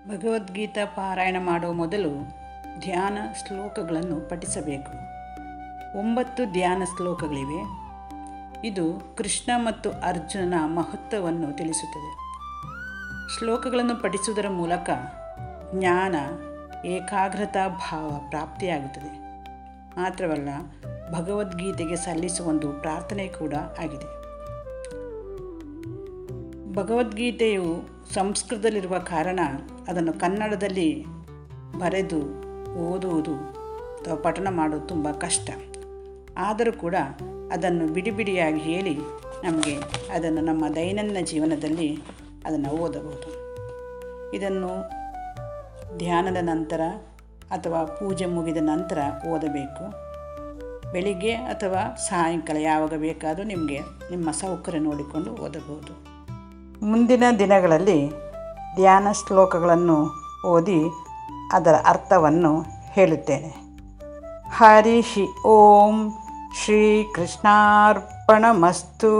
ಭಗವದ್ಗೀತಾ ಪಾರಾಯಣ ಮಾಡುವ ಮೊದಲು ಧ್ಯಾನ ಶ್ಲೋಕಗಳನ್ನು ಪಠಿಸಬೇಕು. 9 ಧ್ಯಾನ ಶ್ಲೋಕಗಳಿವೆ. ಇದು ಕೃಷ್ಣ ಮತ್ತು ಅರ್ಜುನನ ಮಹತ್ವವನ್ನು ತಿಳಿಸುತ್ತದೆ. ಶ್ಲೋಕಗಳನ್ನು ಪಠಿಸುವುದರ ಮೂಲಕ ಜ್ಞಾನ, ಏಕಾಗ್ರತಾ ಭಾವ ಪ್ರಾಪ್ತಿಯಾಗುತ್ತದೆ. ಮಾತ್ರವಲ್ಲ, ಭಗವದ್ಗೀತೆಗೆ ಸಲ್ಲಿಸುವ ಒಂದು ಪ್ರಾರ್ಥನೆ ಕೂಡ ಆಗಿದೆ. ಭಗವದ್ಗೀತೆಯು ಸಂಸ್ಕೃತದಲ್ಲಿರುವ ಕಾರಣ ಅದನ್ನು ಕನ್ನಡದಲ್ಲಿ ಬರೆದು ಓದುವುದು ಅಥವಾ ಪಠಣ ಮಾಡುವುದು ತುಂಬ ಕಷ್ಟ. ಆದರೂ ಕೂಡ ಅದನ್ನು ಬಿಡಿಯಾಗಿ ಹೇಳಿ ನಮಗೆ ಅದನ್ನು ನಮ್ಮ ದೈನಂದಿನ ಜೀವನದಲ್ಲಿ ಅದನ್ನು ಓದಬಹುದು. ಇದನ್ನು ಧ್ಯಾನದ ನಂತರ ಅಥವಾ ಪೂಜೆ ಮುಗಿದ ನಂತರ ಓದಬೇಕು. ಬೆಳಿಗ್ಗೆ ಅಥವಾ ಸಾಯಂಕಾಲ ಯಾವಾಗ ಬೇಕಾದರೂ ನಿಮ್ಮ ಸೌಕರ್ಯ ನೋಡಿಕೊಂಡು ಓದಬಹುದು. ಮುಂದಿನ ದಿನಗಳಲ್ಲಿ ಧ್ಯಾನ ಶ್ಲೋಕಗಳನ್ನು ಓದಿ ಅದರ ಅರ್ಥವನ್ನು ಹೇಳುತ್ತೇನೆ. ಹರಿ ಓಂ ಶ್ರೀ ಕೃಷ್ಣಾರ್ಪಣಮಸ್ತು.